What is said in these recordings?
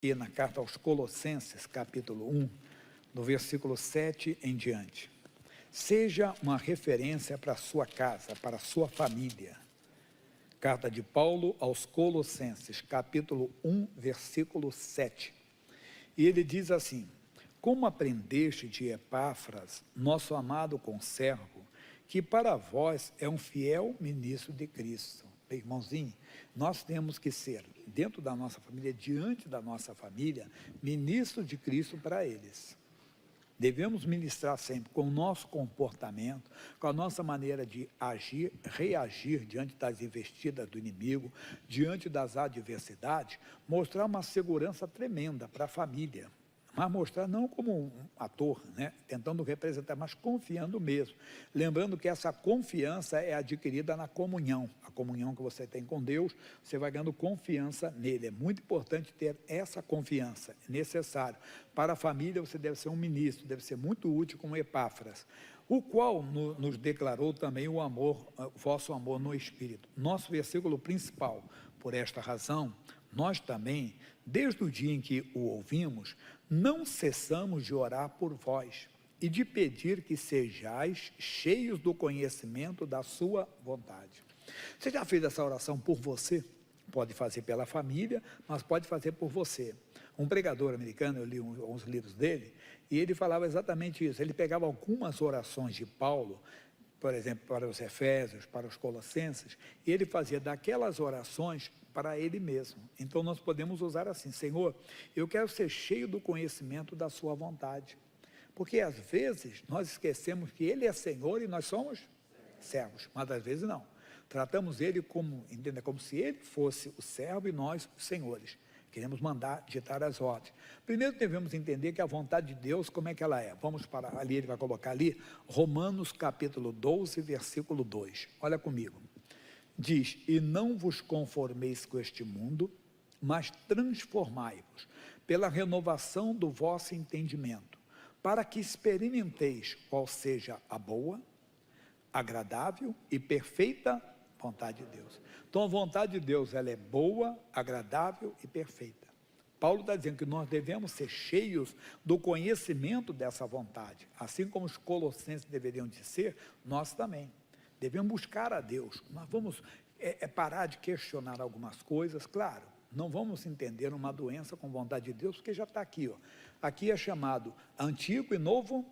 E na carta aos Colossenses, capítulo 1, no versículo 7 em diante. Seja uma referência para a sua casa, para a sua família. Carta de Paulo aos Colossenses, capítulo 1, versículo 7. E ele diz assim: como aprendeste de Epáfras, nosso amado conservo, que para vós é um fiel ministro de Cristo. Bem, irmãozinho, nós temos que ser, dentro da nossa família, diante da nossa família, ministro de Cristo para eles. Devemos ministrar sempre com o nosso comportamento, com a nossa maneira de agir, reagir diante das investidas do inimigo, diante das adversidades, mostrar uma segurança tremenda para a família. Mas mostrar não como um ator, né, tentando representar, mas confiando mesmo. Lembrando que essa confiança é adquirida na comunhão. A comunhão que você tem com Deus, você vai ganhando confiança nele. É muito importante ter essa confiança, é necessário. Para a família, você deve ser um ministro, deve ser muito útil como Epáfras, o qual nos declarou também o amor, o vosso amor no Espírito. Nosso versículo principal, por esta razão, nós também, desde o dia em que o ouvimos, não cessamos de orar por vós e de pedir que sejais cheios do conhecimento da sua vontade. Você já fez essa oração por você? Pode fazer pela família, mas pode fazer por você. Um pregador americano, eu li uns livros dele, e ele falava exatamente isso. Ele pegava algumas orações de Paulo, por exemplo, para os Efésios, para os Colossenses, e ele fazia daquelas orações para ele mesmo. Então nós podemos usar assim: Senhor, eu quero ser cheio do conhecimento da sua vontade. Porque às vezes nós esquecemos que ele é Senhor e nós somos servos, mas às vezes não. Tratamos ele como, entenda, como se ele fosse o servo e nós os senhores. Queremos mandar, ditar as ordens. Primeiro devemos entender que a vontade de Deus, como é que ela é? Vamos para ali, ele vai colocar ali, Romanos capítulo 12, versículo 2. Olha comigo. Diz: e não vos conformeis com este mundo, mas transformai-vos pela renovação do vosso entendimento, para que experimenteis qual seja a boa, agradável e perfeita vontade de Deus. Então a vontade de Deus, ela é boa, agradável e perfeita. Paulo está dizendo que nós devemos ser cheios do conhecimento dessa vontade, assim como os colossenses deveriam de ser, nós também. Devemos buscar a Deus. Nós vamos parar de questionar algumas coisas, claro. Não vamos entender uma doença com vontade de Deus, porque já está aqui. Ó. Aqui é chamado Antigo e Novo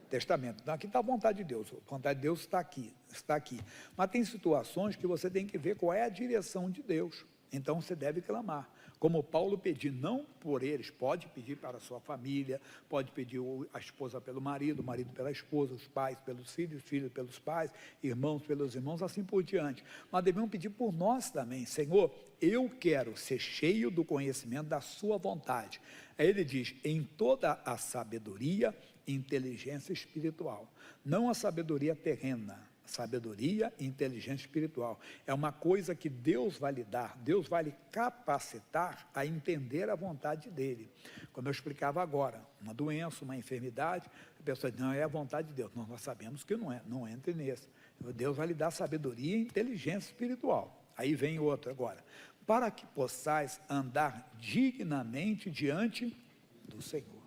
Testamento. Então, aqui está a vontade de Deus. A vontade de Deus está aqui, está aqui. Mas tem situações que você tem que ver qual é a direção de Deus. Então, você deve clamar. Como Paulo pediu, não por eles, pode pedir para a sua família, pode pedir a esposa pelo marido, o marido pela esposa, os pais pelos filhos, os filhos pelos pais, irmãos pelos irmãos, assim por diante. Mas devemos pedir por nós também: Senhor, eu quero ser cheio do conhecimento da sua vontade. Aí ele diz: em toda a sabedoria e inteligência espiritual, não a sabedoria terrena, sabedoria e inteligência espiritual. É uma coisa que Deus vai lhe dar, Deus vai lhe capacitar a entender a vontade dele. Como eu explicava agora, uma doença, uma enfermidade, a pessoa diz: não, é a vontade de Deus. Nós sabemos que não é, não entre nesse. Deus vai lhe dar sabedoria e inteligência espiritual. Aí vem outro agora: para que possais andar dignamente diante do Senhor.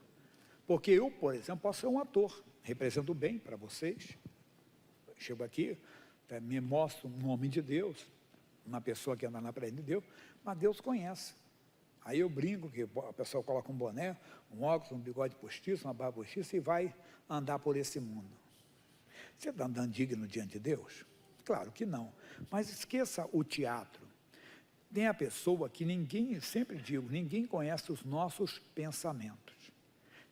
Porque eu, por exemplo, posso ser um ator, represento bem para vocês. Chego aqui, me mostro um homem de Deus, uma pessoa que anda na presença de Deus, mas Deus conhece. Aí eu brinco que a pessoa coloca um boné, um óculos, um bigode postiço, uma barba postiça e vai andar por esse mundo. Você está andando digno diante de Deus? Claro que não. Mas esqueça o teatro. Tem a pessoa que ninguém, sempre digo, ninguém conhece os nossos pensamentos.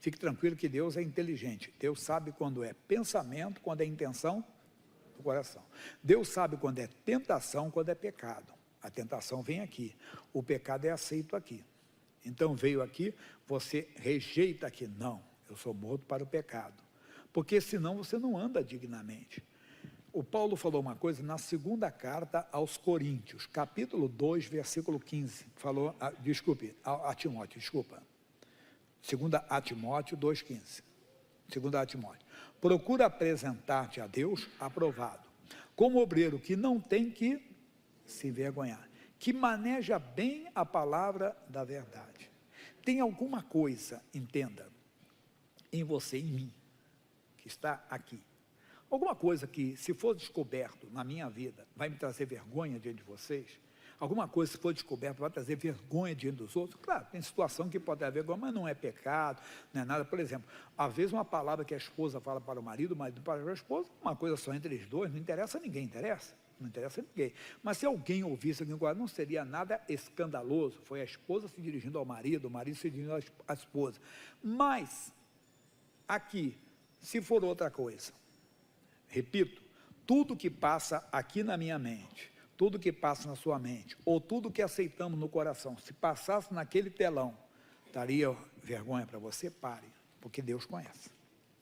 Fique tranquilo que Deus é inteligente. Deus sabe quando é pensamento, quando é intenção do coração. Deus sabe quando é tentação, quando é pecado. A tentação vem aqui, o pecado é aceito aqui. Então veio aqui, você rejeita aqui. Não, eu sou morto para o pecado. Porque senão você não anda dignamente. O Paulo falou uma coisa na segunda carta aos Coríntios, capítulo 2, versículo 15. Falou, a Timóteo, desculpa. Segunda a Timóteo 2,15. Segunda a Timóteo. Procura apresentar-te a Deus aprovado, como obreiro que não tem que se envergonhar, que maneja bem a palavra da verdade. Tem alguma coisa, entenda, em você, em mim, que está aqui. Alguma coisa que, se for descoberto na minha vida, vai me trazer vergonha diante de vocês. Alguma coisa, se for descoberto, vai trazer vergonha diante dos outros. Claro, tem situação que pode haver vergonha, mas não é pecado, não é nada. Por exemplo, às vezes uma palavra que a esposa fala para o marido para a esposa, uma coisa só entre os dois, não interessa a ninguém, interessa? Não interessa a ninguém. Mas se alguém ouvisse aqui agora, não seria nada escandaloso. Foi a esposa se dirigindo ao marido, o marido se dirigindo à esposa. Mas, aqui, se for outra coisa, repito, tudo que passa aqui na minha mente, tudo que passa na sua mente, ou tudo que aceitamos no coração, se passasse naquele telão, daria vergonha para você? Pare, porque Deus conhece.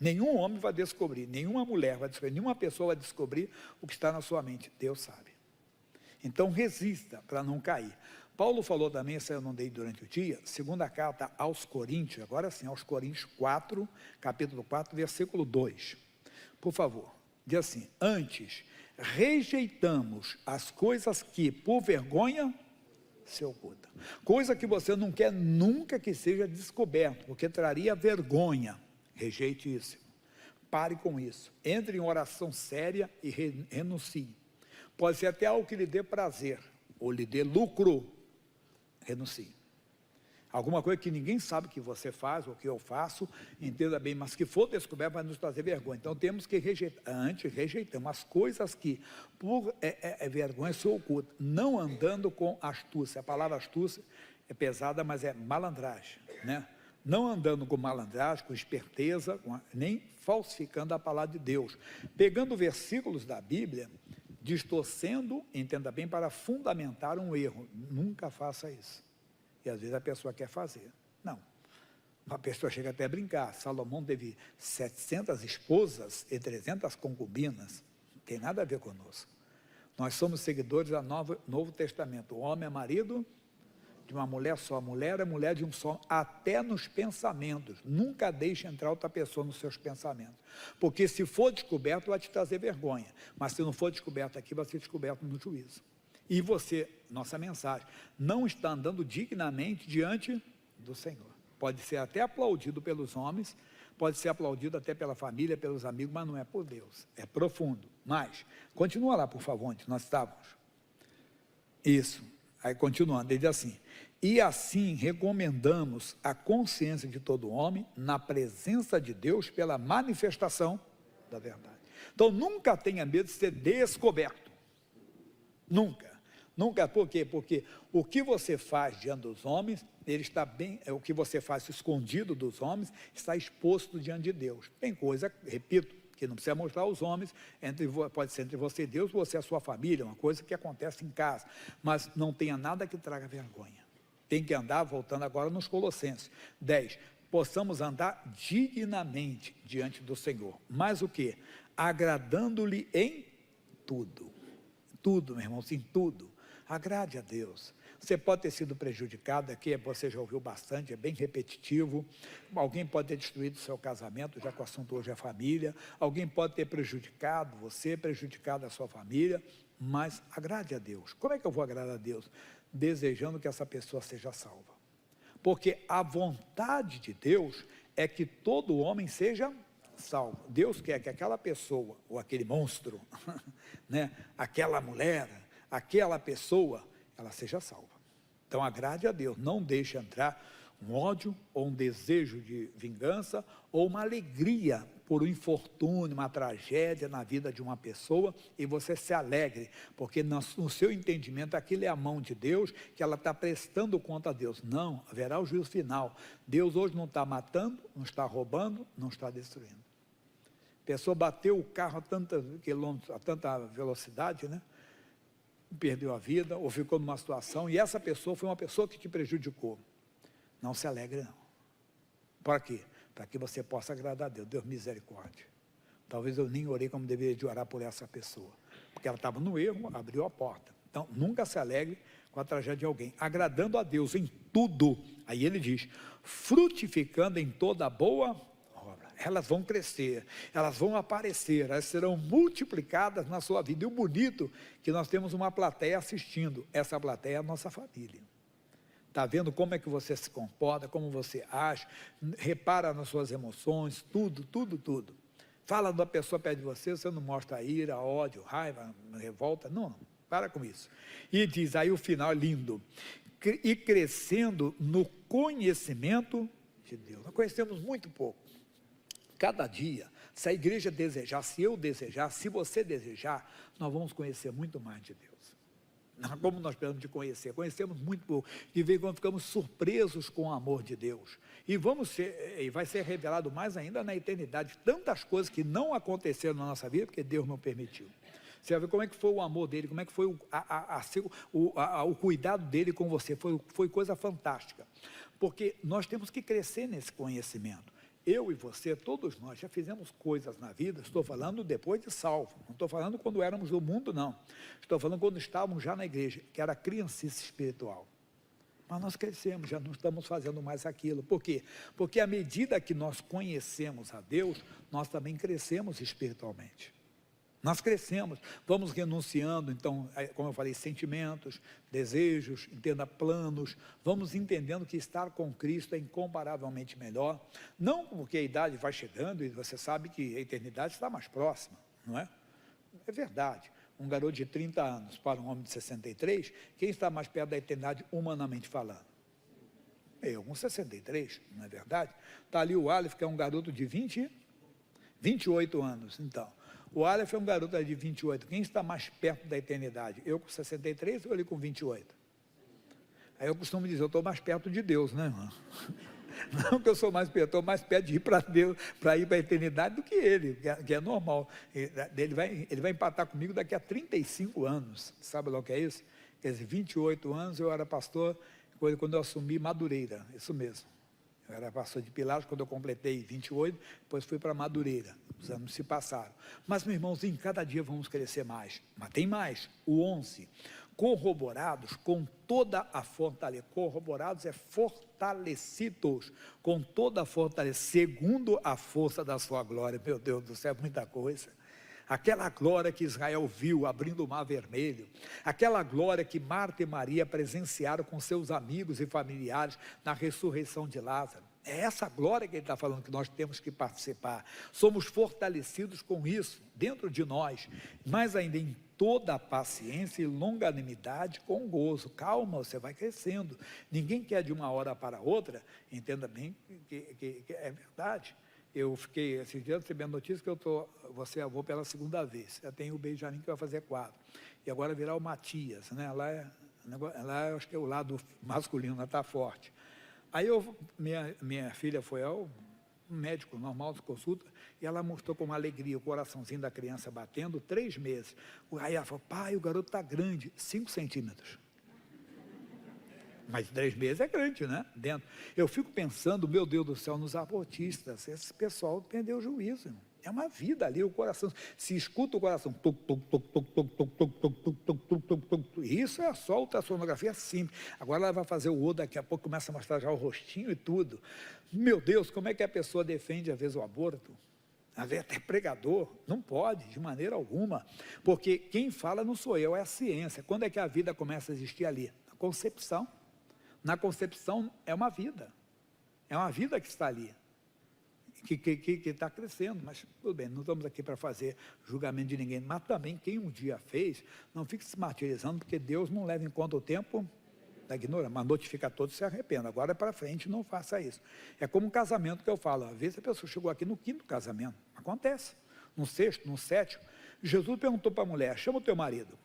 Nenhum homem vai descobrir, nenhuma mulher vai descobrir, nenhuma pessoa vai descobrir o que está na sua mente. Deus sabe. Então, resista para não cair. Paulo falou também, isso eu não dei durante o dia, segunda carta aos Coríntios, agora sim, aos Coríntios 4, capítulo 4, versículo 2. Por favor, diz assim: antes, rejeitamos as coisas que, por vergonha, se ocultam. Coisa que você não quer nunca que seja descoberto, porque traria vergonha. Rejeite isso. Pare com isso. Entre em oração séria e renuncie. Pode ser até algo que lhe dê prazer, ou lhe dê lucro. Renuncie. Alguma coisa que ninguém sabe que você faz, ou que eu faço, entenda bem, mas que for descoberto vai nos trazer vergonha. Então temos que rejeitar. Antes, rejeitamos as coisas que por vergonha se ocultam, não andando com astúcia. A palavra astúcia é pesada, mas é malandragem, né? Não andando com malandragem, com esperteza, nem falsificando a palavra de Deus. Pegando versículos da Bíblia, distorcendo, entenda bem, para fundamentar um erro. Nunca faça isso. E às vezes a pessoa quer fazer. Não. Uma pessoa chega até a brincar. Salomão teve 700 esposas e 300 concubinas. Não tem nada a ver conosco. Nós somos seguidores do Novo Testamento. O homem é marido de uma mulher só. A mulher é mulher de um só. Até nos pensamentos. Nunca deixe entrar outra pessoa nos seus pensamentos. Porque se for descoberto, vai te trazer vergonha. Mas se não for descoberto aqui, vai ser descoberto no juízo. E você, nossa mensagem, não está andando dignamente diante do Senhor. Pode ser até aplaudido pelos homens, pode ser aplaudido até pela família, pelos amigos, mas não é por Deus. É profundo. Mas, continua lá, por favor, onde nós estávamos. Isso. Aí, continuando, ele diz assim: e assim recomendamos a consciência de todo homem na presença de Deus pela manifestação da verdade. Então, nunca tenha medo de ser descoberto. Nunca. Nunca, por quê? Porque o que você faz diante dos homens, ele está bem, o que você faz escondido dos homens, está exposto diante de Deus. Tem coisa, repito, que não precisa mostrar aos homens, pode ser entre você e Deus, você e a sua família, uma coisa que acontece em casa, mas não tenha nada que traga vergonha. Tem que andar, voltando agora nos Colossenses 10, possamos andar dignamente diante do Senhor. Mas o quê? Agradando-lhe em tudo. Tudo, meu irmão, sim, tudo. Agrade a Deus. Você pode ter sido prejudicado, aqui você já ouviu bastante, é bem repetitivo. Alguém pode ter destruído o seu casamento, já que o assunto hoje é família. Alguém pode ter prejudicado você, prejudicado a sua família, mas agrade a Deus. Como é que eu vou agradar a Deus? Desejando que essa pessoa seja salva. Porque a vontade de Deus é que todo homem seja salvo. Deus quer que aquela pessoa, ou aquele monstro, né, aquela mulher, aquela pessoa, ela seja salva. Então agrade a Deus, não deixe entrar um ódio, ou um desejo de vingança, ou uma alegria por um infortúnio, uma tragédia na vida de uma pessoa, e você se alegre, porque no seu entendimento aquilo é a mão de Deus, que ela está prestando conta a Deus. Não, haverá o juízo final. Deus hoje não está matando, não está roubando, não está destruindo. A pessoa bateu o carro a tantos quilômetros, a tanta velocidade, né? Perdeu a vida, ou ficou numa situação, e essa pessoa foi uma pessoa que te prejudicou. Não se alegre, não. Para quê? Para que você possa agradar a Deus. Deus, misericórdia. Talvez eu nem orei como deveria de orar por essa pessoa, porque ela estava no erro, abriu a porta. Então, nunca se alegre com a tragédia de alguém, agradando a Deus em tudo. Aí ele diz, frutificando em toda boa obra. Elas vão crescer, elas vão aparecer, elas serão multiplicadas na sua vida. E o bonito é que nós temos uma plateia assistindo. Essa plateia é a nossa família. está vendo como é que você se comporta, como você age, repara nas suas emoções, tudo, tudo, tudo. Fala da pessoa perto de você, você não mostra ira, ódio, raiva, revolta, não, para com isso. E diz, aí o final é lindo, e crescendo no conhecimento de Deus. Nós conhecemos muito pouco. Cada dia, se a igreja desejar, se eu desejar, se você desejar, nós vamos conhecer muito mais de Deus. Como nós precisamos de conhecer, conhecemos muito pouco, de vez em quando ficamos surpresos com o amor de Deus, e vai ser revelado mais ainda na eternidade, tantas coisas que não aconteceram na nossa vida, porque Deus não permitiu. Você vai ver como é que foi o amor dele, como é que foi o cuidado dele com você, foi coisa fantástica, porque nós temos que crescer nesse conhecimento. Eu e você, todos nós já fizemos coisas na vida, estou falando depois de salvo, não estou falando quando éramos do mundo, não. Estou falando quando estávamos já na igreja, que era criancice espiritual. Mas nós crescemos, já não estamos fazendo mais aquilo. Por quê? Porque à medida que nós conhecemos a Deus, nós também crescemos espiritualmente. Nós crescemos, vamos renunciando, então, como eu falei, sentimentos, desejos, entenda, planos, vamos entendendo que estar com Cristo é incomparavelmente melhor, não porque a idade vai chegando e você sabe que a eternidade está mais próxima, não é? É verdade, um garoto de 30 anos para um homem de 63, quem está mais perto da eternidade humanamente falando? Eu com 63, não é verdade? Está ali o Aleph, que é um garoto de 28 anos, então. O Aleph é um garoto de 28. Quem está mais perto da eternidade? Eu com 63 ou ele com 28? Aí eu costumo dizer, eu estou mais perto de Deus, né, irmão? Não que eu sou mais perto, estou mais perto de ir para Deus, para ir para a eternidade do que ele, que é normal. Ele vai empatar comigo daqui a 35 anos. Sabe lá o que é isso? Quer dizer, 28 anos eu era pastor quando eu assumi Madureira, isso mesmo. Eu era pastor de Pilares quando eu completei 28, depois fui para Madureira, os anos se passaram. Mas, meu irmãozinho, cada dia vamos crescer mais. Mas tem mais, o 11, corroborados com toda a fortaleza, corroborados é fortalecidos, com toda a fortaleza, segundo a força da sua glória. Meu Deus do céu, muita coisa. Aquela glória que Israel viu abrindo o mar vermelho, aquela glória que Marta e Maria presenciaram com seus amigos e familiares na ressurreição de Lázaro. É essa glória que ele está falando que nós temos que participar. Somos fortalecidos com isso, dentro de nós, mas ainda em toda a paciência e longanimidade com gozo. Calma, você vai crescendo. Ninguém quer de uma hora para outra, entenda bem que é verdade. Eu fiquei, esses dias, recebendo notícia que você é avô pela segunda vez. Eu tenho o Benjamin que vai fazer 4. E agora virá o Matias, né? Lá eu acho que é o lado masculino, lá está forte. Aí minha filha foi ao médico normal de consulta, e ela mostrou com uma alegria o coraçãozinho da criança batendo, 3 meses. Aí ela falou, pai, o garoto está grande, 5 centímetros. Mas 3 meses é grande, né? Dentro. Eu fico pensando, meu Deus do céu, nos abortistas, esse pessoal perdeu o juízo. É uma vida ali, o coração. Se escuta o coração, isso é só ultrassonografia simples. Agora ela vai fazer o outro, daqui a pouco começa a mostrar já o rostinho e tudo. Meu Deus, como é que a pessoa defende, às vezes, o aborto? Às vezes até pregador, não pode, de maneira alguma. Porque quem fala não sou eu, é a ciência. Quando é que a vida começa a existir ali? Na concepção. Na concepção é uma vida que está ali, que está crescendo, mas tudo bem, não estamos aqui para fazer julgamento de ninguém, mas também quem um dia fez, não fique se martirizando, porque Deus não leva em conta o tempo da ignorância, mas notifica a todos e se arrependa, agora para frente não faça isso. É como um casamento que eu falo, às vezes a pessoa chegou aqui no 5º casamento, acontece, no 6º, no 7º, Jesus perguntou para a mulher, chama o teu marido.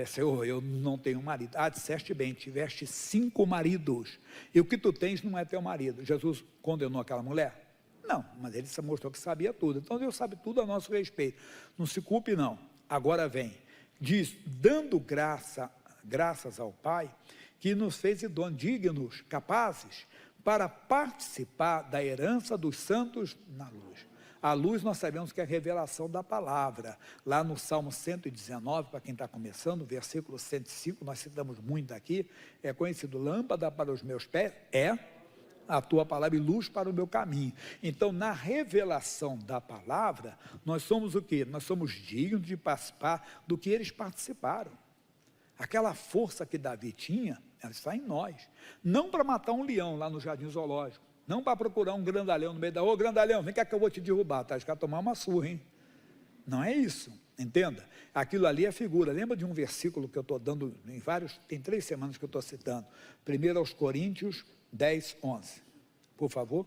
Senhor, eu não tenho marido. Disseste bem, tiveste 5 maridos, e o que tu tens não é teu marido. Jesus condenou aquela mulher? Não, mas ele mostrou que sabia tudo. Então Deus sabe tudo a nosso respeito, não se culpe não. Agora vem, diz, dando graças ao Pai, que nos fez idôneos, dignos, capazes, para participar da herança dos santos na luz. A luz nós sabemos que é a revelação da palavra. Lá no Salmo 119, para quem está começando, versículo 105, nós citamos muito aqui, é conhecido, lâmpada para os meus pés é a tua palavra e luz para o meu caminho. Então, na revelação da palavra, nós somos o quê? Nós somos dignos de participar do que eles participaram. Aquela força que Davi tinha, ela está em nós. Não para matar um leão lá no jardim zoológico, não para procurar um grandalhão no meio da rua, ô grandalhão, vem cá que eu vou te derrubar, tá? Acho que vai tomar uma surra, hein? Não é isso, entenda. Aquilo ali é figura. Lembra de um versículo que eu estou dando em vários, tem 3 semanas que eu estou citando. 1 Coríntios 10, 11. Por favor.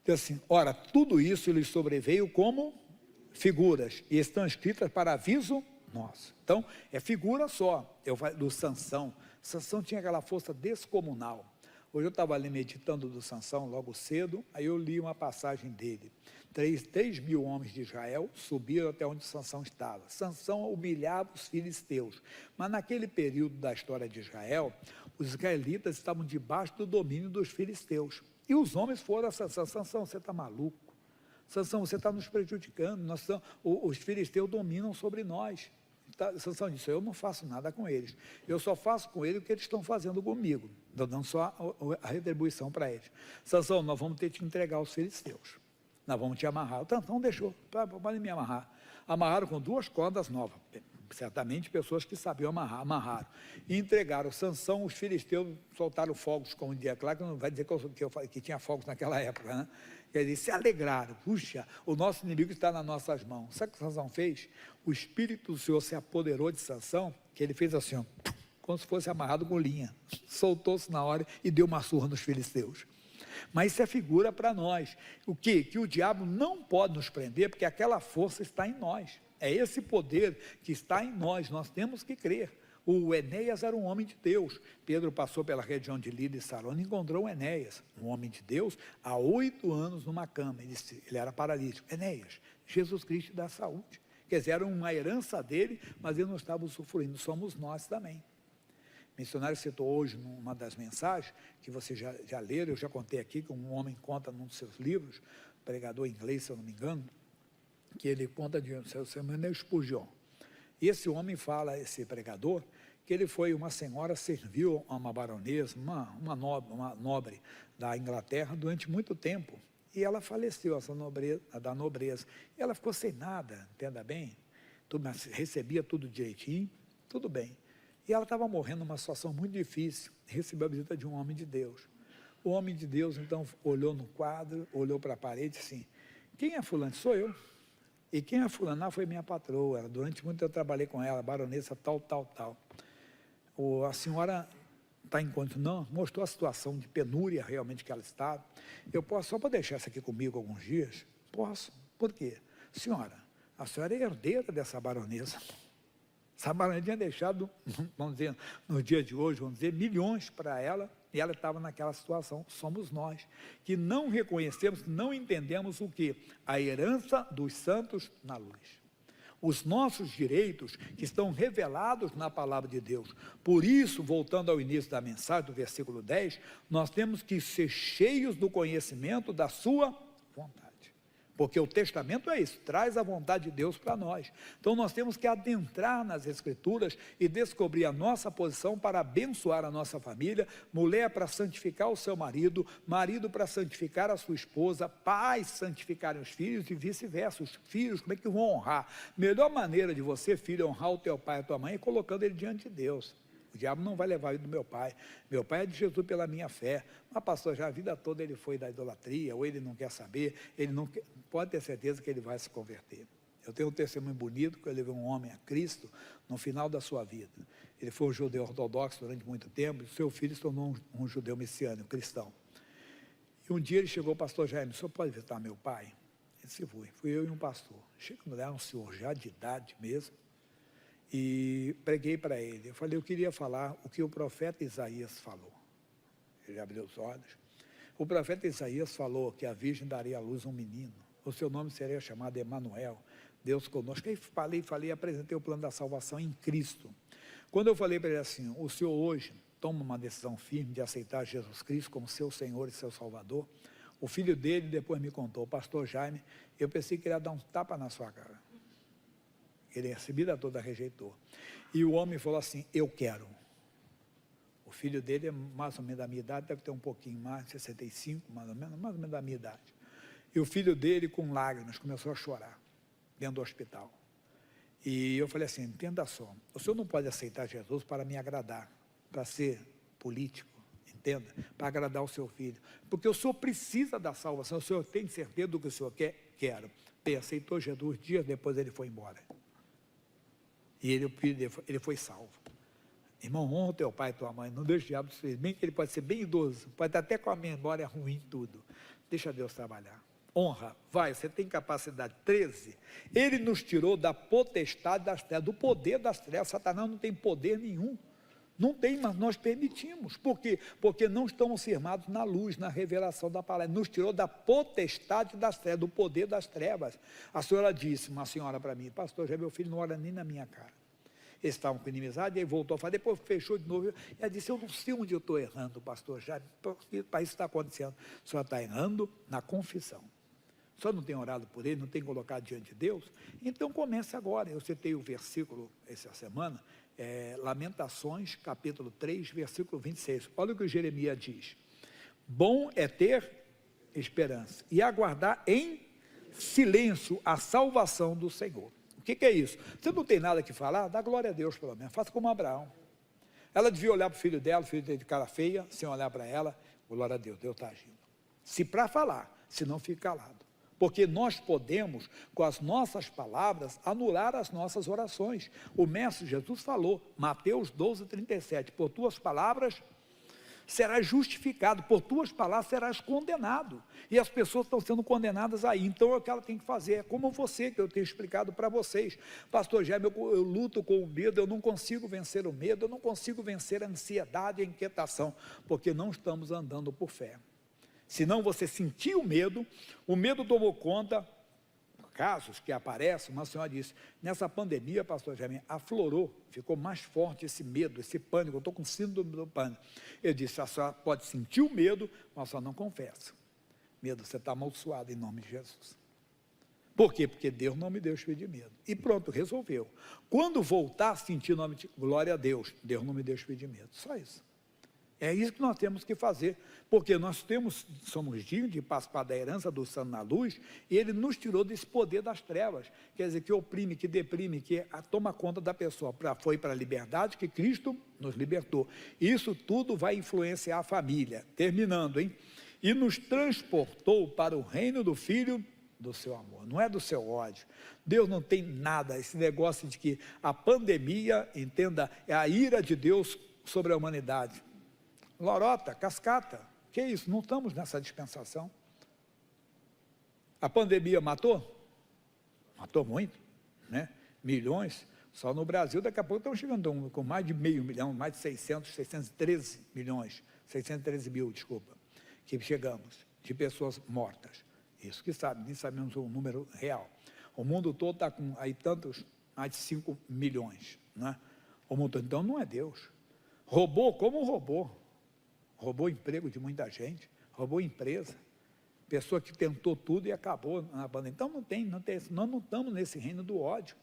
Diz assim, ora, tudo isso lhes sobreveio como figuras, e estão escritas para aviso nosso. Então, é figura só. Eu falo do Sansão. Sansão tinha aquela força descomunal. Hoje eu estava ali meditando do Sansão logo cedo, aí eu li uma passagem dele. 3.000 homens de Israel subiram até onde Sansão estava. Sansão humilhava os filisteus. Mas naquele período da história de Israel, os israelitas estavam debaixo do domínio dos filisteus. E os homens foram a Sansão, Sansão, você está maluco? Sansão, você está nos prejudicando, os filisteus dominam sobre nós. Sansão disse, eu não faço nada com eles, eu só faço com eles o que eles estão fazendo comigo, dando só a retribuição para eles. Sansão, nós vamos ter que te entregar aos filisteus, nós vamos te amarrar. O Sansão deixou, pode me amarrar. Amarraram com 2 cordas novas, certamente pessoas que sabiam amarrar, amarraram, e entregaram Sansão. Os filisteus soltaram fogos, como um dia, claro que não vai dizer que tinha fogos naquela época, né? Eles se alegraram, puxa, o nosso inimigo está nas nossas mãos. Sabe o que Sansão fez? O Espírito do Senhor se apoderou de Sansão, que ele fez assim, ó, como se fosse amarrado com linha, soltou-se na hora e deu uma surra nos filisteus. Mas isso é figura para nós. O quê? Que o diabo não pode nos prender, porque aquela força está em nós. É esse poder que está em nós, nós temos que crer. O Enéas era um homem de Deus. Pedro passou pela região de Lida e Sarona e encontrou o Enéas, um homem de Deus, há 8 anos numa cama. Ele era paralítico. Enéas, Jesus Cristo dá saúde. Quer dizer, era uma herança dele, mas ele não estava usufruindo, somos nós também. O missionário citou hoje, numa das mensagens, que vocês já leram, eu já contei aqui, que um homem conta num dos seus livros, pregador inglês, se eu não me engano, que ele conta de seu Samuel Spurgeon. E esse homem fala, esse pregador, que ele foi uma senhora, serviu a uma baronesa, uma nobre da Inglaterra durante muito tempo. E ela faleceu, essa nobreza, da nobreza. E ela ficou sem nada, entenda bem? Recebia tudo direitinho, tudo bem. E ela estava morrendo numa situação muito difícil, recebeu a visita de um homem de Deus. O homem de Deus, então, olhou no quadro, olhou para a parede e disse assim, quem é fulano? Sou eu. E quem é fulana? Foi minha patroa. Durante muito tempo eu trabalhei com ela, baronesa tal. A senhora está em conta? Não, mostrou a situação de penúria realmente que ela estava. Eu posso, só para deixar isso aqui comigo alguns dias? Posso. Por quê? Senhora, a senhora é herdeira dessa baronesa. Essa baronesa tinha deixado, vamos dizer, no dia de hoje, vamos dizer, milhões para ela, e ela estava naquela situação. Somos nós, que não reconhecemos, não entendemos o que? A herança dos santos na luz. Os nossos direitos que estão revelados na palavra de Deus. Por isso, voltando ao início da mensagem, do versículo 10, nós temos que ser cheios do conhecimento da sua vontade. Porque o testamento é isso, traz a vontade de Deus para nós. Então nós temos que adentrar nas Escrituras e descobrir a nossa posição para abençoar a nossa família, mulher para santificar o seu marido, marido para santificar a sua esposa, pais santificarem os filhos e vice-versa. Os filhos, como é que vão honrar? Melhor maneira de você, filho, honrar o teu pai e a tua mãe é colocando ele diante de Deus. O diabo não vai levar ele do meu pai. Meu pai é de Jesus pela minha fé. Mas, pastor, já a vida toda ele foi da idolatria, ou ele não quer saber, ele não quer, pode ter certeza que ele vai se converter. Eu tenho um testemunho bonito, que eu levei um homem a Cristo no final da sua vida. Ele foi um judeu ortodoxo durante muito tempo, e seu filho se tornou um judeu messiânico, cristão. E um dia ele chegou, pastor Jaime, o senhor pode visitar meu pai? Ele disse, fui eu e um pastor. Chegando lá, um senhor já de idade mesmo, e preguei para ele. Eu falei, eu queria falar o que o profeta Isaías falou. Ele abriu os olhos. O profeta Isaías falou que a virgem daria à luz um menino. O seu nome seria chamado Emanuel, Deus conosco. Aí falei, apresentei o plano da salvação em Cristo. Quando eu falei para ele assim, o senhor hoje toma uma decisão firme de aceitar Jesus Cristo como seu Senhor e seu Salvador, o filho dele depois me contou, pastor Jaime, eu pensei que ele ia dar um tapa na sua cara. Ele a vida toda rejeitou. E o homem falou assim, eu quero. O filho dele é mais ou menos da minha idade, deve ter um pouquinho mais, 65, mais ou menos da minha idade. E o filho dele, com lágrimas, começou a chorar, dentro do hospital. E eu falei assim, entenda só, o senhor não pode aceitar Jesus para me agradar, para ser político, entenda, para agradar o seu filho, porque o senhor precisa da salvação, o senhor tem certeza do que o senhor quer? Quero. Bem, aceitou Jesus, dias depois ele foi embora, e ele foi salvo. Irmão, honra teu pai e tua mãe, não deixe o diabo te fazer, bem que ele pode ser bem idoso, pode estar até com a memória ruim tudo, deixa Deus trabalhar. Honra, vai, você tem capacidade. 13, ele nos tirou da potestade das trevas, do poder das trevas. Satanás não tem poder nenhum, não tem, mas nós permitimos. Por quê? Porque não estamos firmados na luz, na revelação da palavra. Ele nos tirou da potestade das trevas, do poder das trevas. A senhora disse, uma senhora para mim, pastor, já meu filho não olha nem na minha cara. Eles estavam com inimizade, aí voltou a falar, depois fechou de novo. E ela disse, eu não sei onde eu estou errando, pastor, já, para isso está acontecendo. A senhora está errando na confissão. Só não tem orado por ele, não tem colocado diante de Deus? Então comece agora. Eu citei o versículo essa semana, Lamentações, capítulo 3, versículo 26. Olha o que o Jeremias diz. Bom é ter esperança e aguardar em silêncio a salvação do Senhor. O que é isso? Você não tem nada que falar? Dá glória a Deus pelo menos. Faça como Abraão. Ela devia olhar para o filho dela, o filho dele de cara feia, sem olhar para ela. Glória a Deus, Deus está agindo. Se para falar, se não fica calado. Porque nós podemos, com as nossas palavras, anular as nossas orações. O Mestre Jesus falou, Mateus 12, 37, por tuas palavras serás justificado, por tuas palavras serás condenado. E as pessoas estão sendo condenadas aí. Então é o que ela tem que fazer, é como você, que eu tenho explicado para vocês. Pastor Jaime, eu luto com o medo, eu não consigo vencer o medo, eu não consigo vencer a ansiedade e a inquietação, porque não estamos andando por fé. Senão você sentiu o medo tomou conta, casos que aparecem, uma senhora disse, nessa pandemia, pastor Jaime, aflorou, ficou mais forte esse medo, esse pânico, eu estou com síndrome do pânico. Eu disse, a senhora pode sentir o medo, mas a senhora não confessa. Medo, você está amaldiçoado em nome de Jesus. Por quê? Porque Deus não me deu espírito de medo. E pronto, resolveu. Quando voltar a sentir o nome de glória a Deus, Deus não me deu espírito de medo, só isso. É isso que nós temos que fazer, porque nós somos dignos de participar da herança do santo na luz, e ele nos tirou desse poder das trevas, quer dizer, que oprime, que deprime, que toma conta da pessoa. Foi para a liberdade que Cristo nos libertou. Isso tudo vai influenciar a família. Terminando, hein? E nos transportou para o reino do Filho do seu amor, não é do seu ódio. Deus não tem nada, esse negócio de que a pandemia, entenda, é a ira de Deus sobre a humanidade. Lorota, cascata, que é isso? Não estamos nessa dispensação. A pandemia matou? Matou muito, né? Milhões, só no Brasil, daqui a pouco estão chegando com mais de 500 mil, mais de 613 milhões, 613 mil, desculpa, que chegamos, de pessoas mortas. Isso que sabe, nem sabemos o número real. O mundo todo está com aí tantos, mais de 5 milhões, né? O mundo, então não é Deus. Roubou como roubou. Roubou emprego de muita gente, roubou empresa, pessoa que tentou tudo e acabou na banda. Então não tem, nós não estamos nesse reino do ódio.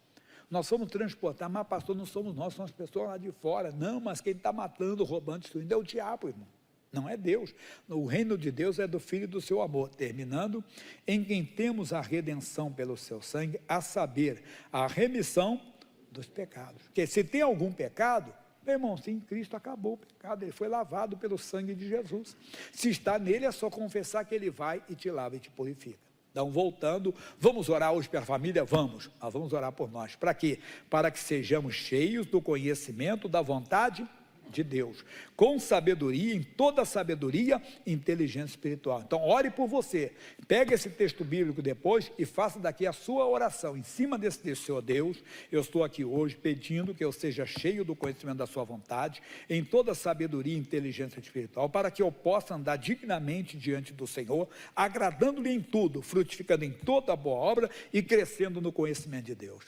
Nós somos transportados, mas pastor, não somos nós, são as pessoas lá de fora. Não, mas quem está matando, roubando, destruindo é o diabo, irmão. Não é Deus. O reino de Deus é do Filho do seu amor. Terminando, em quem temos a redenção pelo seu sangue, a saber, a remissão dos pecados. Porque se tem algum pecado, meu irmão, sim, Cristo acabou o pecado, ele foi lavado pelo sangue de Jesus. Se está nele, é só confessar que ele vai e te lava e te purifica. Então, voltando, vamos orar hoje pela família? Vamos, mas vamos orar por nós. Para quê? Para que sejamos cheios do conhecimento da vontade de Deus, com sabedoria, em toda sabedoria e inteligência espiritual. Então ore por você, pegue esse texto bíblico depois e faça daqui a sua oração, em cima desse texto. Senhor Deus, eu estou aqui hoje pedindo que eu seja cheio do conhecimento da sua vontade, em toda sabedoria e inteligência espiritual, para que eu possa andar dignamente diante do Senhor, agradando-lhe em tudo, frutificando em toda boa obra e crescendo no conhecimento de Deus.